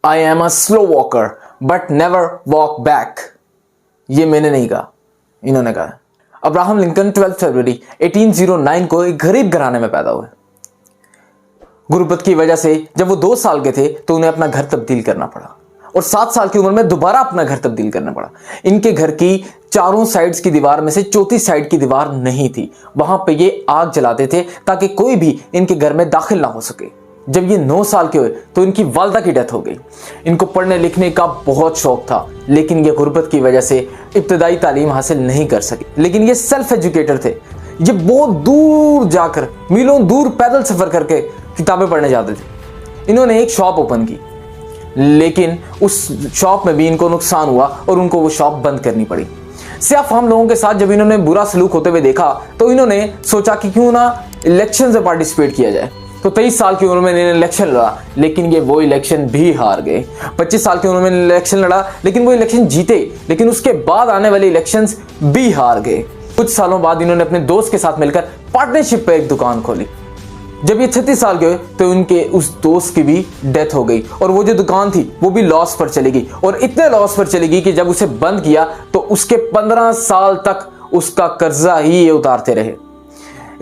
I am a slow walker but never walk back. ये मैंने नहीं कहा, इन्होंने कहा। अब्राहम लिंकन 12 फरवरी 1809 को एक गरीब घराने में पैदा हुए। गुर्बत की वजह से जब वो 2 साल के थे तो उन्हें अपना घर तब्दील करना पड़ा और 7 साल की उम्र में दोबारा अपना घर तब्दील करना पड़ा। इनके घर की चारों साइड्स की दीवार में से चौथी साइड की दीवार नहीं थी। वहां पे ये आग जलाते थे ताकि कोई भी इनके घर में दाखिल ना हो सके। जब ये 9 साल के हुए तो इनकी वालिदा की डेथ हो गई। इनको पढ़ने लिखने का बहुत शौक था, लेकिन ये गुर्बत की वजह से इब्तदाई तालीम हासिल नहीं कर सके। लेकिन ये सेल्फ एजुकेटर थे। ये बहुत दूर जाकर, मीलों दूर पैदल सफर करके किताबें पढ़ने जाते थे। इन्होंने एक शॉप ओपन की, लेकिन उस शॉप में भी इनको नुकसान हुआ और उनको वो शॉप बंद करनी पड़ी। सियाफाम लोगों के साथ जब इन्होंने बुरा सलूक होते हुए देखा तो इन्होंने सोचा कि क्यों ना इलेक्शन में पार्टिसिपेट किया जाए। तो 23 साल की उम्र में इन्होंने इलेक्शन लड़ा, लेकिन ये वो इलेक्शन भी हार गए। 25 साल की उम्र में इलेक्शन लड़ा, लेकिन वो इलेक्शन जीते, लेकिन उसके बाद आने वाले इलेक्शंस भी हार गए। कुछ सालों बाद इन्होंने अपने दोस्त के साथ मिलकर पार्टनरशिप पे एक दुकान खोली। जब ये 36 साल के हुए तो उनके उस दोस्त की भी डेथ हो गई और वो जो दुकान थी वो भी लॉस पर चली गई, और इतने लॉस पर चली गई कि जब उसे बंद किया तो उसके 15 साल तक उसका कर्जा ही ये उतारते रहे।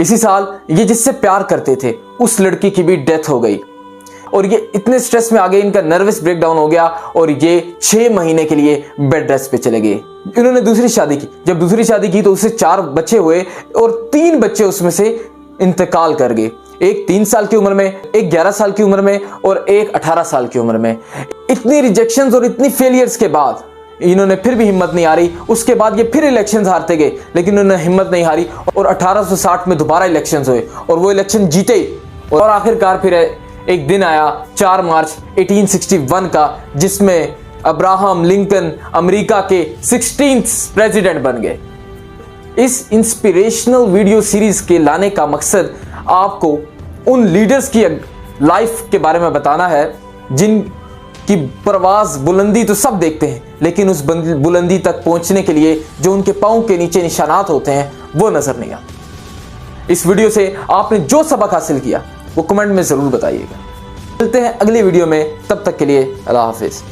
इसी साल ये जिससे प्यार करते थे उस लड़की की भी डेथ हो गई और ये इतने स्ट्रेस में आ गए, इनका नर्वस ब्रेकडाउन हो गया और ये 6 महीने के लिए बेड रेस्ट पे चले गए। इन्होंने दूसरी शादी की। जब दूसरी शादी की तो उससे 4 बच्चे हुए और 3 बच्चे उसमें से इंतकाल कर गए। एक 3 साल की उम्र में, एक 11 साल की उम्र में और एक 18 साल की उम्र में। इतनी रिजेक्शंस और इतनी फेलियर्स के बाद इन्होंने फिर भी हिम्मत नहीं हारी। उसके बाद ये फिर इलेक्शंस हारते गए, लेकिन उन्होंने हिम्मत नहीं हारी और 1860 में दोबारा इलेक्शंस हुए और वो इलेक्शन जीते। और आखिरकार फिर एक दिन आया 4 मार्च 1861 का, जिसमें अब्राहम लिंकन अमेरिका के 16th प्रेसिडेंट बन गए। इस इंस्पिरेशनल वीडियो सीरीज के लाने का मकसद आपको उन लीडर्स की लाइफ के बारे में बताना है जिनकी परवाज, बुलंदी तो सब देखते हैं, लेकिन उस बुलंदी तक पहुंचने के लिए जो उनके पांव के नीचे निशानात होते हैं वो नजर नहीं आते। इस वीडियो से आपने जो सबक हासिल किया वो कमेंट में जरूर बताइएगा। मिलते हैं अगली वीडियो में, तब तक के लिए अल्लाह हाफिज।